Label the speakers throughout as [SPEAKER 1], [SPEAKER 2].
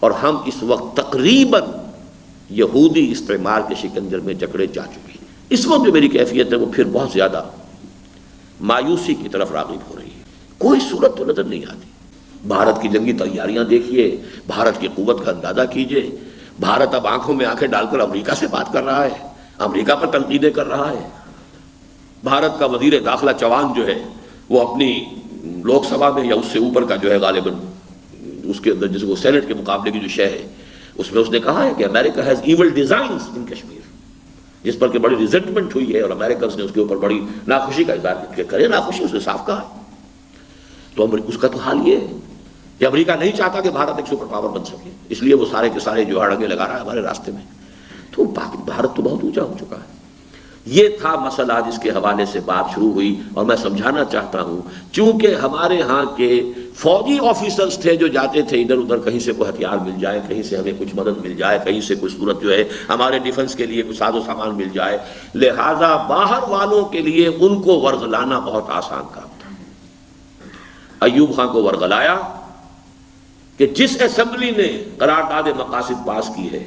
[SPEAKER 1] اور ہم اس وقت تقریباً یہودی استعمار کے شکنجر میں جکڑے جا چکے ہیں۔ اس وقت جو میری کیفیت ہے وہ پھر بہت زیادہ مایوسی کی طرف راغب ہو رہی ہے، کوئی صورت تو نظر نہیں آتی۔ بھارت کی جنگی تیاریاں دیکھیے، بھارت کی قوت کا اندازہ کیجئے۔ بھارت اب آنکھوں میں آنکھیں ڈال کر امریکہ سے بات کر رہا ہے، امریکہ پر تنقیدیں کر رہا ہے۔ بھارت کا وزیر داخلہ چوہان جو ہے وہ اپنی لوک سبھا میں یا اس سے اوپر کا جو ہے غالباً اس کے اندر جس کو سینٹ کے مقابلے کی جو شے ہے اس میں اس نے کہا ہے کہ امریکہ ہیز ایول ڈیزائنز ان کشمیر، جس پر کہ بڑی ریزنٹمنٹ ہوئی ہے اور امریکنز نے اس کے اوپر بڑی ناخوشی کا اظہار کیا۔ کرے ناخوشی، اس نے صاف کہا ہے۔ تو اس کا تو حال یہ ہے کہ امریکہ نہیں چاہتا کہ بھارت ایک سپر پاور بن سکے، اس لیے وہ سارے کے سارے جو اڑنگے لگا رہا ہے ہمارے راستے میں۔ تو بھارت تو بہت اونچا ہو چکا ہے۔ یہ تھا مسئلہ جس کے حوالے سے بات شروع ہوئی، اور میں سمجھانا چاہتا ہوں چونکہ ہمارے ہاں کے فوجی آفیسرز تھے جو جاتے تھے ادھر ادھر، کہیں سے کوئی ہتھیار مل جائے، کہیں سے ہمیں کچھ مدد مل جائے، کہیں سے کوئی صورت جو ہے ہمارے ڈیفنس کے لیے کچھ ساز و سامان مل جائے، لہذا باہر والوں کے لیے ان کو ورغلانا بہت آسان کام تھا۔ ایوب خان کو ورغلایا کہ جس اسمبلی نے قرارداد مقاصد پاس کی ہے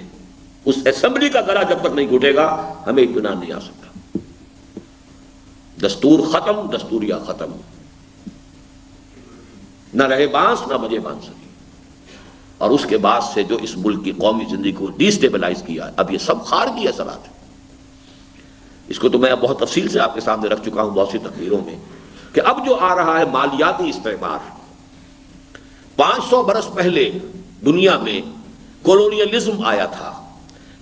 [SPEAKER 1] اس اسمبلی کا گلا جب تک نہیں گھٹے گا ہمیں اطمینان نہیں آ سکتا۔ دستور ختم، دستوریہ ختم، نہ رہے بانس نہ بجے بانسری۔ اور اس کے بعد سے جو اس ملک کی قومی زندگی کو ڈی اسٹیبلائز کیا، اب یہ سب خارجی اثرات ہیں۔ اس کو تو میں بہت تفصیل سے آپ کے سامنے رکھ چکا ہوں بہت سی تقریروں میں کہ اب جو آ رہا ہے مالیاتی استعمار۔ 500 برس پہلے دنیا میں کولونیلزم آیا تھا،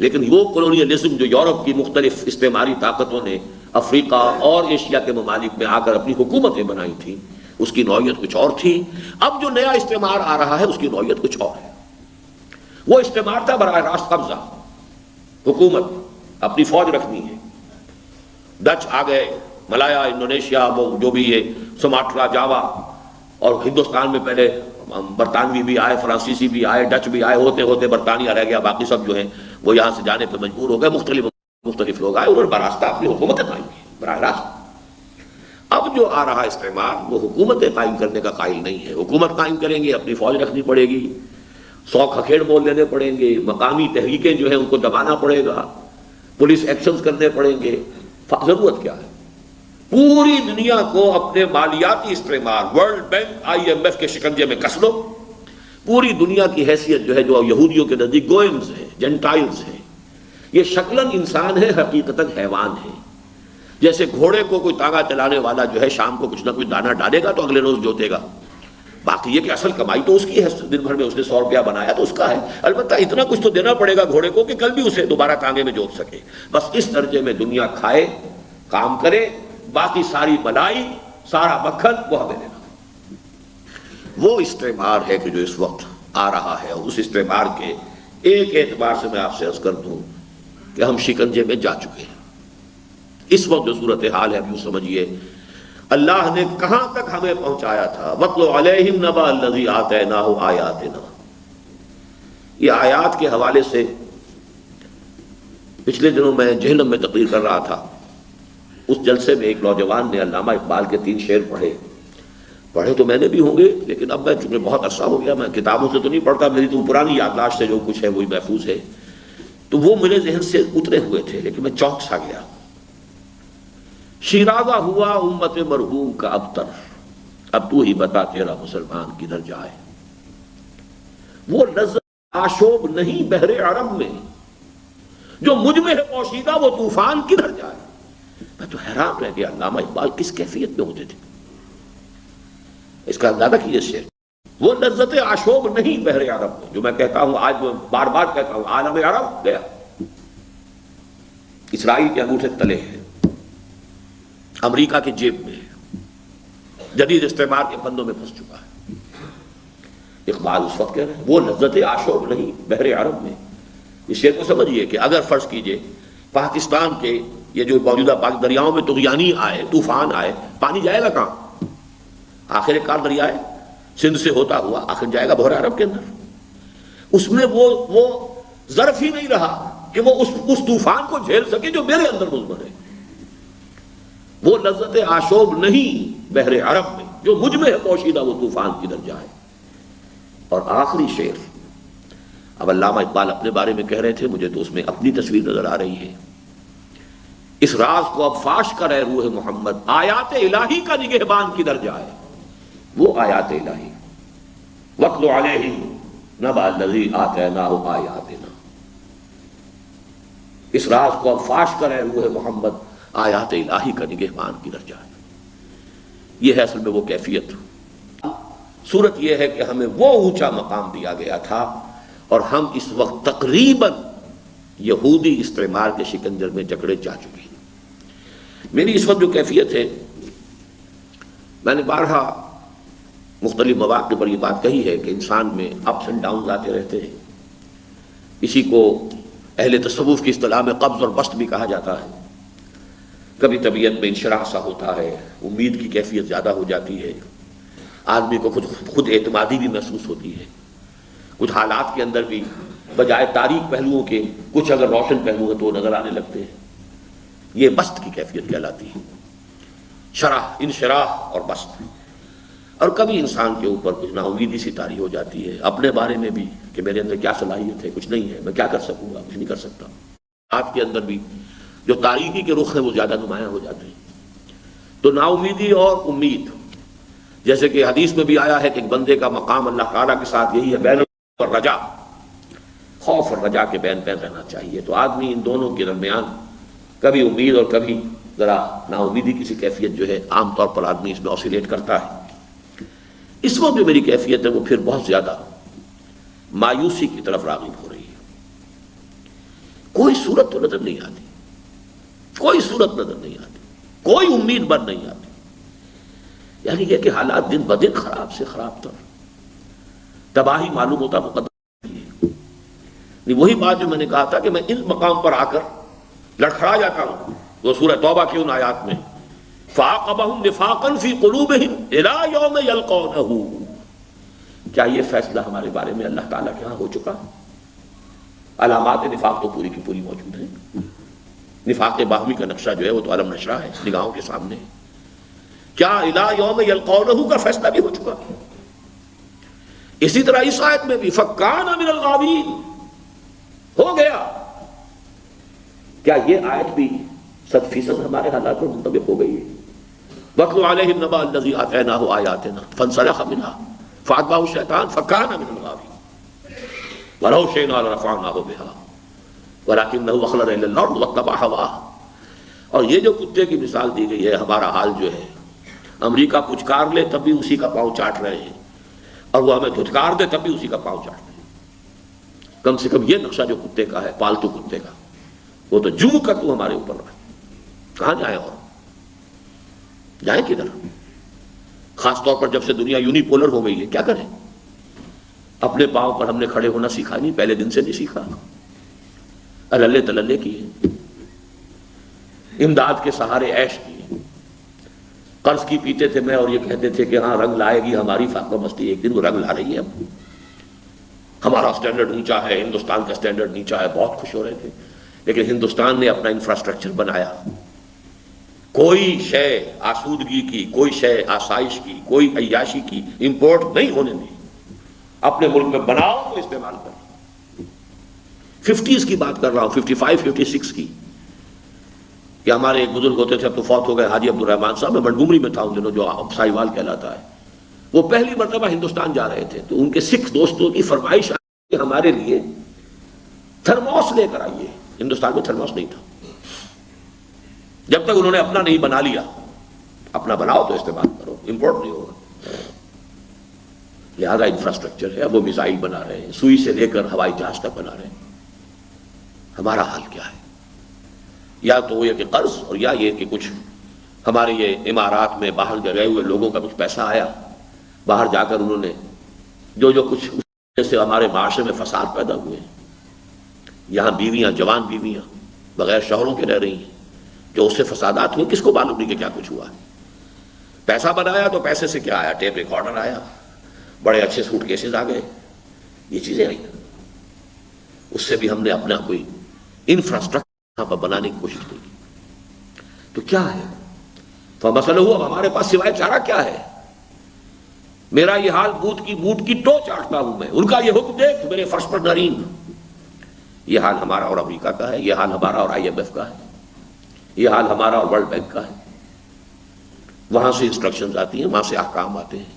[SPEAKER 1] لیکن وہ کولونیلزم جو یورپ کی مختلف استعماری طاقتوں نے افریقہ اور ایشیا کے ممالک میں آ کر اپنی حکومتیں بنائی تھیں، اس کی نوعیت کچھ اور تھی۔ اب جو نیا استعمار آ رہا ہے اس کی نوعیت کچھ اور ہے۔ وہ استعمار تھا براہ راست قبضہ، حکومت، اپنی فوج رکھنی ہے۔ ڈچ آ گئے، ملایا، انڈونیشیا، وہ جو بھی ہے، سماٹرا، جاوا، اور ہندوستان میں پہلے برطانوی بھی آئے، فرانسیسی بھی آئے، ڈچ بھی آئے، ہوتے ہوتے برطانیہ رہ گیا، باقی سب جو ہیں وہ یہاں سے جانے پہ مجبور ہو گئے۔ مختلف لوگ آئے، انہوں نے براستہ اپنی حکومتیں قائم کی براہ راست۔ اب جو آ رہا استعمار وہ حکومتیں قائم کرنے کا قائل نہیں ہے۔ حکومت قائم کریں گے، اپنی فوج رکھنی پڑے گی، 100 کھکھیڑ بول لینے پڑیں گے، مقامی تحریکیں جو ہیں ان کو دبانا پڑے گا، پولیس ایکشنز کرنے پڑیں گے۔ ضرورت کیا ہے؟ پوری دنیا کو اپنے مالیاتی استعمار، ورلڈ بینک، IMF کے شکنجے میں کس لو۔ پوری دنیا کی حیثیت جو ہے جو یہودیوں کے نزدیک گوئنز ہیں، جنٹائلز ہیں، یہ شکلاً انسان ہے، حقیقتاً حیوان ہے۔ جیسے گھوڑے کو کوئی تانگا چلانے والا جو ہے شام کو کچھ نہ کچھ دانہ ڈالے گا تو اگلے روز جوتے گا، باقی یہ کہ اصل کمائی تو اس کی ہے، دن بھر میں اس نے 100 روپیہ بنایا تو اس کا ہے، البتہ اتنا کچھ تو دینا پڑے گا گھوڑے کو کہ کل بھی اسے دوبارہ تانگے میں جوت سکے۔ بس اس درجے میں دنیا کھائے، کام کرے، باقی ساری بلائی، سارا مکھن وہ ہمیں دینا۔ وہ استعمار ہے کہ جو اس وقت آ رہا ہے، اور اس استعمار کے ایک اعتبار سے میں آپ سے عرض کر دوں کہ ہم شکنجے میں جا چکے ہیں۔ اس وقت جو صورتحال ہے یوں سمجھیے اللہ نے کہاں تک ہمیں پہنچایا تھا۔ وَاتْلُ عَلَيْهِمْ نَبَأَ الَّذِي آتَيْنَاهُ آيَاتِنَا، یہ آیات کے حوالے سے پچھلے دنوں میں جہنم میں تقریر کر رہا تھا، اس جلسے میں ایک نوجوان نے علامہ اقبال کے 3 شعر پڑھے تو میں نے بھی ہوں گے، لیکن اب میں چونکہ بہت عرصہ ہو گیا میں کتابوں سے تو نہیں پڑھتا، میری تو پرانی یادداشت سے جو کچھ ہے وہی محفوظ ہے، تو وہ میرے ذہن سے اترے ہوئے تھے، لیکن میں چونک سا گیا۔ شیرازہ ہوا امت مرحوم کا ابتر، اب تو ہی بتا تیرا مسلمان کدھر جائے۔ وہ لذت آشوب نہیں بحر عرب میں، جو مجھ میں ہے پوشیدہ وہ طوفان کدھر جائے۔ میں تو حیران رہ گیا، علامہ اقبال کس کیفیت میں ہوتے تھے، اس کا اندازہ کیجیے شعر۔ وہ لذت آشوب نہیں بحر عرب میں، جو میں کہتا ہوں آج بار بار کہتا ہوں، عالم عرب گیا، اسرائیل کے انگوٹھے تلے ہیں، امریکہ کی جیب میں، جدید استعمار کے بندوں میں پھنس چکا ہے۔ اقبال اس وقت کہہ رہے ہیں وہ لذت آشوب نہیں بحر عرب میں۔ اس شعر کو سمجھیے کہ اگر فرض کیجئے پاکستان کے یہ جو موجودہ پاک دریاؤں میں طغیانی آئے، طوفان آئے، پانی جائے گا کہاں؟ آخر کار دریائے سندھ سے ہوتا ہوا آخر جائے گا بحر عرب کے اندر۔ اس میں وہ ظرف ہی نہیں رہا کہ وہ اس طوفان کو جھیل سکے جو میرے اندر مضمر ہے۔ وہ لذت آشوب نہیں بحر عرب میں، جو مجھ میں ہے پوشیدہ وہ طوفان کدھر جائے۔ اور آخری شعر، اب علامہ اقبال اپنے بارے میں کہہ رہے تھے، مجھے تو اس میں اپنی تصویر نظر آ رہی ہے. اس راز کو اب فاش کرے روح محمد، آیات الہی کا نگہبان کدھر جائے. وہ آیات الہی، وَاتْلُ عَلَيْهِمْ نَبَأَ الَّذِي آتَيْنَاهُ آیَاتِنَا. اس راز کو اب فاش کرے روح محمد، آیات الہی کا نگہبان کدھر جائے. یہ ہے اصل میں وہ کیفیت. صورت یہ ہے کہ ہمیں وہ اونچا مقام دیا گیا تھا اور ہم اس وقت تقریباً یہودی استعمار کے شکنجر میں جکڑے جا چکے ہیں. میری اس وقت جو کیفیت ہے، میں نے بارہا مختلف مواقع پر یہ بات کہی ہے کہ انسان میں اپس اینڈ ڈاؤنز آتے رہتے ہیں. اسی کو اہل تصوف کی اصطلاح میں قبض اور بسط بھی کہا جاتا ہے. کبھی طبیعت میں انشراح سا ہوتا ہے، امید کی کیفیت زیادہ ہو جاتی ہے، آدمی کو خود اعتمادی بھی محسوس ہوتی ہے. کچھ حالات کے اندر بھی بجائے تاریک پہلوؤں کے کچھ اگر روشن پہلو ہیں تو نظر آنے لگتے ہیں. یہ بسط کی کیفیت کہلاتی ہے، شرح، انشراح اور بسط. اور کبھی انسان کے اوپر کچھ نا امیدی سی طاری ہو جاتی ہے اپنے بارے میں بھی کہ میرے اندر کیا صلاحیت ہے، کچھ نہیں ہے، میں کیا کر سکوں گا، کچھ نہیں کر سکتا. آپ کے اندر بھی جو تاریکی کے رخ ہیں وہ زیادہ نمایاں ہو جاتے ہیں. تو نا امیدی اور امید، جیسے کہ حدیث میں بھی آیا ہے کہ ایک بندے کا مقام اللہ تعالیٰ کے ساتھ یہی ہے، بین اور رجا، خوف اور رجا کے بین بین رہنا چاہیے. تو آدمی ان دونوں کے درمیان کبھی امید اور کبھی ذرا نا امیدی کسی کیفیت جو ہے عام طور پر آدمی اس میں آسیلیٹ کرتا ہے. اس وقت جو میری کیفیت ہے وہ پھر بہت زیادہ مایوسی کی طرف راغب ہو رہی ہے. کوئی صورت تو نظر نہیں آتی، کوئی صورت نظر نہیں آتی، کوئی امید بر نہیں آتی. یعنی یہ کہ حالات دن بدن خراب سے خراب تر، تباہی معلوم ہوتا مقدر ہے. وہی بات جو میں نے کہا تھا کہ میں اس مقام پر آ کر لڑکھڑا جاتا ہوں. وہ سورہ توبہ کی ان آیات میں فَعَقَبَهُمْ نِفَاقًا فِي قُلُوبِهِمْ إِلَىٰ يَوْمِ يَلْقَوْنَهُ. کیا یہ فیصلہ ہمارے بارے میں اللہ تعالیٰ کے ہاں ہو چکا؟ علامات نفاق تو پوری کی پوری موجود ہیں. نفاق باہمی کا نقشہ جو ہے وہ تو علم نشرہ ہے، نگاہوں کے سامنے. کیا إِلَىٰ يَوْمِ يَلْقَوْنَهُ کا فیصلہ بھی ہو چکا؟ اسی طرح اس آیت میں بھی فَكَانَ مِنَ الْغَابِرِينَ ہو گیا. کیا یہ آیت بھی 100% ہمارے حالات پر منطبق ہو گئی ہے؟ وَاتْلُ عَلَيْهِمْ نَبَأَ الَّذِي آتَيْنَاهُ آيَاتِنَا فَانسَلَخَ مِنْهَا فَأَتْبَعَهُ الشَّيْطَانُ فَكَانَ مِنَ الْغَاوِينَ وَلَوْ شِئْنَا لَرَفَعْنَاهُ بِهَا وَلَكِنَّهُ أَخْلَدَ إِلَى الْأَرْضِ وَاتَّبَعَ هَوَاهُ. اور یہ جو کتے کی مثال دی گئی ہے، ہمارا حال جو ہے، امریکہ پچکار لے تب بھی اسی کا پاؤں چاٹ رہے ہیں، اور وہ ہمیں دھتکار دے تب بھی اسی کا پاؤں چاٹ رہے ہیں. کم سے کم یہ نقشہ جو کتے کا ہے، پالتو کتے کا، وہ تو جو کا تو ہمارے اوپر رہے. کہاں جائیں اور جائیں کدھر؟ خاص طور پر جب سے دنیا یونی پولر ہو گئی ہے، کیا کریں؟ اپنے پاؤں پر ہم نے کھڑے ہونا سیکھا نہیں، پہلے دن سے نہیں سیکھا. اللے تللے کیے، امداد کے سہارے عیش کیے، قرض کی پیتے تھے میں اور یہ کہتے تھے کہ ہاں رنگ لائے گی ہماری فاقہ مستی، ایک دن وہ رنگ لا رہی ہے. اب ہمارا سٹینڈرڈ اونچا ہے، ہندوستان کا سٹینڈرڈ نیچا ہے، بہت خوش ہو رہے تھے. لیکن ہندوستان نے اپنا انفراسٹرکچر بنایا، کوئی شے آسودگی کی، کوئی شے آسائش کی، کوئی عیاشی کی امپورٹ نہیں ہونے دی. اپنے ملک میں بناؤ تو استعمال کرو. 50s کی بات کر رہا ہوں، 55 56 کی، کہ ہمارے ایک بزرگ ہوتے تھے، اب تو فوت ہو گئے، حاجی عبد الرحمان صاحب. میں منڈومری میں تھا ان دنوں، جو سائیوال کہلاتا ہے. وہ پہلی مرتبہ ہندوستان جا رہے تھے تو ان کے سکھ دوستوں کی فرمائش آئی کہ ہمارے لیے تھرموس لے کر آئیے. ہندوستان میں تھرموس نہیں تھا. جب تک انہوں نے اپنا نہیں بنا لیا، اپنا بناؤ تو استعمال کرو، امپورٹ نہیں ہوگا. لہذا انفراسٹرکچر ہے. اب وہ میزائل بنا رہے ہیں، سوئی سے لے کر ہوائی جہاز تک بنا رہے ہیں. ہمارا حال کیا ہے؟ یا تو یہ کہ قرض، اور یا یہ کہ کچھ ہمارے یہ امارات میں باہر گئے ہوئے لوگوں کا کچھ پیسہ آیا، باہر جا کر انہوں نے جو کچھ سے ہمارے معاشرے میں فساد پیدا ہوئے. یہاں بیویاں، جوان بیویاں بغیر شوہروں کے رہ رہی ہیں، جو اس سے فسادات ہوئے کس کو معلوم نہیں کہ کیا کچھ ہوا. پیسہ بنایا تو پیسے سے کیا آیا؟ ٹیپ ریکارڈر آیا، بڑے اچھے سوٹ کیسز آ گئے، یہ چیزیں آئی. اس سے بھی ہم نے اپنا کوئی انفراسٹرکچر یہاں پر بنانے کی کوشش نہیں کی. تو کیا ہے؟ فمثلہ، اب ہمارے پاس سوائے چارہ کیا ہے؟ میرا یہ حال بوٹ کی ٹو چاٹتا ہوں میں، ان کا یہ حکم دیکھ میرے فرش پر نرین۔ یہ حال ہمارا اور امریکہ کا ہے، یہ حال ہمارا اور IMF کا ہے، یہ حال ہمارا اور ورلڈ بینک کا ہے۔ وہاں سے انسٹرکشنز آتی ہیں، وہاں سے احکام آتے ہیں،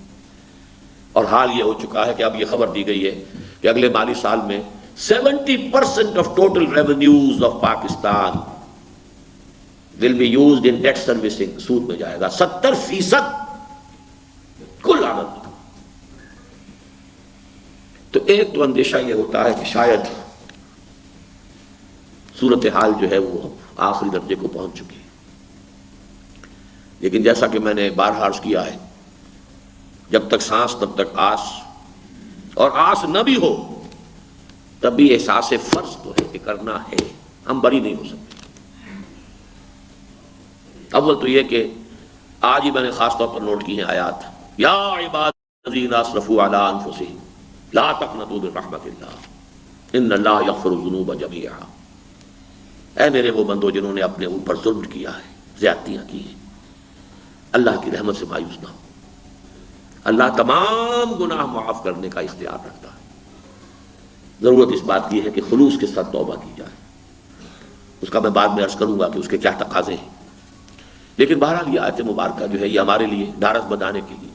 [SPEAKER 1] اور حال یہ ہو چکا ہے کہ اب یہ خبر دی گئی ہے کہ اگلے مالی سال میں 70% of total revenues of Pakistan will be used in debt servicing، سود میں جائے گا 70% کل آمد۔ تو ایک تو اندیشہ یہ ہوتا ہے کہ شاید صورتحال جو ہے وہ آخری درجے کو پہنچ چکی ہے، لیکن جیسا کہ میں نے بارہا عرض کیا ہے، جب تک سانس تب تک آس، اور آس نہ بھی ہو تب بھی احساس فرض تو ہے کہ کرنا ہے، ہم بری نہیں ہو سکتے۔ اول تو یہ کہ آج ہی میں نے خاص طور پر نوٹ کی ہیں آیات، یا عباد الذین اسرفوا علی انفسہم لا تقنطوا من رحمت اللہ ان اللہ یغفر الذنوب جميعا۔ اے میرے وہ بندو جنہوں نے اپنے اوپر ظلم کیا ہے، زیادتیاں کی ہیں، اللہ کی رحمت سے مایوس نہ ہو، اللہ تمام گناہ معاف کرنے کا اختیار رکھتا ہے۔ ضرورت اس بات کی ہے کہ خلوص کے ساتھ توبہ کی جائے، اس کا میں بعد میں عرض کروں گا کہ اس کے کیا تقاضے ہیں، لیکن بہرحال یہ آیت مبارکہ جو ہے یہ ہمارے لیے ڈھارس بندانے کے لیے،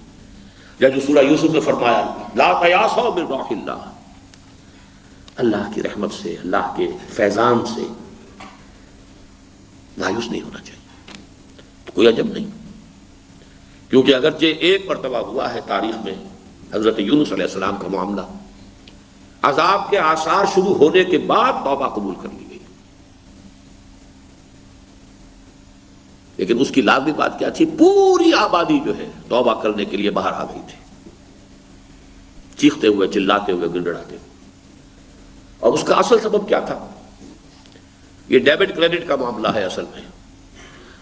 [SPEAKER 1] یا جو سورہ یوسف میں فرمایا لا تیاسوا من روح اللہ، اللہ کی رحمت سے، اللہ کے فیضان سے مایوس نہیں ہونا چاہیے۔ کوئی عجب نہیں، کیونکہ اگرچہ ایک مرتبہ ہوا ہے تاریخ میں حضرت یونس علیہ السلام کا معاملہ، عذاب کے آثار شروع ہونے کے بعد توبہ قبول کر لی گئی، لیکن اس کی لازمی بات کیا تھی؟ پوری آبادی جو ہے توبہ کرنے کے لیے باہر آ گئی تھی، چیختے ہوئے، چلاتے ہوئے، گڑگڑاتے ہوئے۔ اور اس کا اصل سبب کیا تھا؟ یہ ڈیبٹ کریڈٹ کا معاملہ ہے۔ اصل میں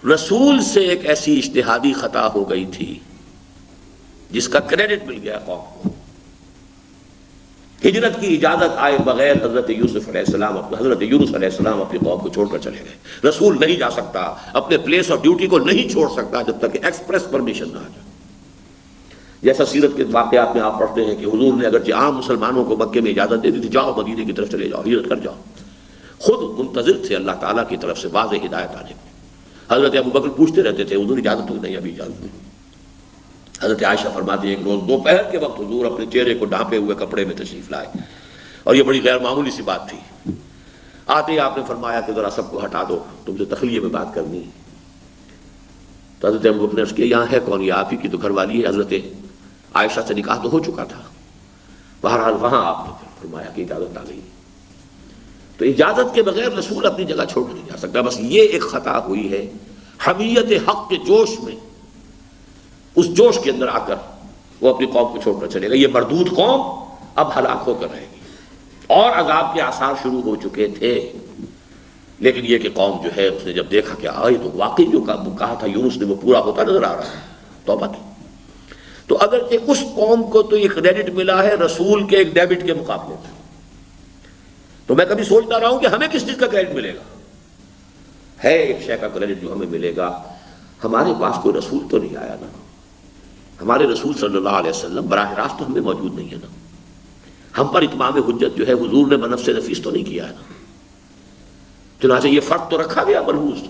[SPEAKER 1] رسول سے ایک ایسی اجتہادی خطا ہو گئی تھی جس کا کریڈٹ مل گیا قوم کو۔ ہجرت کی اجازت آئے بغیر حضرت یونس علیہ السلام اپنی قوم کو چھوڑ کر چلے گئے۔ رسول نہیں جا سکتا، اپنے پلیس آف ڈیوٹی کو نہیں چھوڑ سکتا جب تک کہ ایکسپریس پرمیشن نہ آ جائے۔ جیسا سیرت کے واقعات میں آپ پڑھتے ہیں کہ حضور نے اگرچہ عام مسلمانوں کو مکے میں اجازت دے دی تھی، جاؤ مدینے کی طرف چلے جاؤ، ہجرت کر جاؤ، خود منتظر تھے اللہ تعالیٰ کی طرف سے واضح ہدایت آنے کی۔ حضرت ابوبکر پوچھتے رہتے تھے حضور اجازت تو نہیں، ابھی اجازت نہیں۔ حضرت عائشہ فرماتی ہے ایک روز دوپہر کے وقت حضور اپنے چہرے کو ڈھانپے ہوئے کپڑے میں تشریف لائے، اور یہ بڑی غیر معمولی سی بات تھی۔ آتے ہی آپ نے فرمایا کہ ذرا سب کو ہٹا دو، تم سے تخلیے میں بات کرنی ہے۔ تو حضرت ابوبکر نے عرض کیا یہاں ہے کون؟ یہ آپ ہی کی تو گھر والی ہے۔ حضرت عائشہ سے نکاح تو ہو چکا تھا۔ بہرحال وہاں آپ نے فرمایا کہ اجازت آ گئی۔ تو اجازت کے بغیر رسول اپنی جگہ چھوڑ نہیں جا سکتا۔ بس یہ ایک خطا ہوئی ہے حمیت حق کے جوش میں، اس جوش کے اندر آ کر وہ اپنی قوم کو چھوڑ کر چلے گا۔ یہ مردود قوم اب ہلاک ہو کر رہے گی، اور عذاب کے آثار شروع ہو چکے تھے، لیکن یہ کہ قوم جو ہے اس نے جب دیکھا کہ یہ تو واقعی جو کہا تھا یونس نے وہ پورا ہوتا نظر آ رہا ہے، توبہ کی۔ تو اگرچہ اس قوم کو تو یہ کریڈٹ ملا ہے رسول کے ایک ڈیبٹ کے مقابلے میں، تو میں کبھی سوچتا رہا ہوں کہ ہمیں کس چیز کا کریڈٹ ملے گا؟ ہے ایک شے کا کریڈٹ جو ہمیں ملے گا، ہمارے پاس کوئی رسول تو نہیں آیا نا، ہمارے رسول صلی اللہ علیہ وسلم براہ راست تو ہمیں موجود نہیں ہے نا، ہم پر اتمام حجت جو ہے حضور نے بنفس نفیس تو نہیں کیا ہے نا۔ چنانچہ یہ فرق تو رکھا گیا ملحوظ،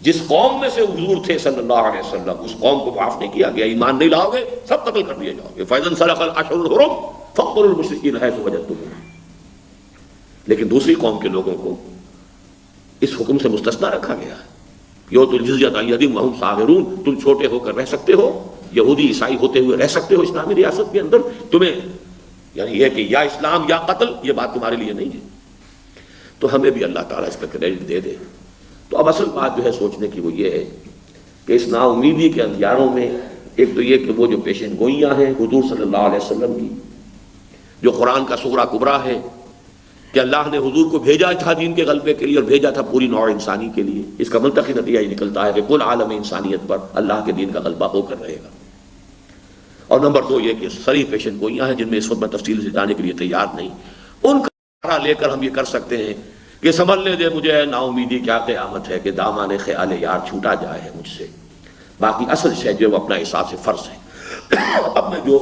[SPEAKER 1] جس قوم میں سے حضور تھے صلی اللہ علیہ وسلم اس قوم کو معاف نہیں کیا گیا، ایمان نہیں لاؤ گے سب قتل کر دیے جاؤ گے، فَإِذَا انْسَلَخَ الْأَشْهُرُ الْحُرُمُ فَاقْتُلُوا الْمُشْرِكِينَ حَيْثُ وَجَدتُّمُوهُمْ۔ لیکن دوسری قوم کے لوگوں کو اس حکم سے مستثنی رکھا گیا ہے۔ یؤتُوا الْجِزْيَةَ عَنْ يَدٍ وَهُمْ صَاغِرُونَ، تم چھوٹے ہو کر رہ سکتے ہو، یہودی عیسائی ہوتے ہوئے رہ سکتے ہو اسلامی ریاست کے اندر، تمہیں یعنی یہ کہ یا اسلام یا قتل، یہ بات تمہارے لیے نہیں ہے۔ تو ہمیں بھی اللہ تعالیٰ اس پہ کریڈٹ دے دے۔ تو اب اصل بات جو ہے سوچنے کی وہ یہ ہے کہ اس نا امیدی کے اندھیاروں میں ایک تو یہ کہ وہ جو پیشن گوئیاں ہیں حضور صلی اللہ علیہ وسلم کی، جو قرآن کا سغرا کبرا ہے کہ اللہ نے حضور کو بھیجا تھا دین کے غلبے کے لیے، اور بھیجا تھا پوری نوع انسانی کے لیے، اس کا منطقی نتیجہ یہ نکلتا ہے کہ کل عالم انسانیت پر اللہ کے دین کا غلبہ ہو کر رہے گا۔ اور نمبر دو یہ کہ صریح پیشن گوئیاں ہیں جن میں اس وقت میں تفصیل سے جانے کے لیے تیار نہیں، ان کا سہارا لے کر ہم یہ کر سکتے ہیں کہ سنبھلنے دے مجھے نا امیدی کیا قیامت ہے کہ دامان خیال یار چھوٹا جائے ہے مجھ سے، باقی اصل شے جو وہ اپنا احساس فرض ہے۔ اب میں جو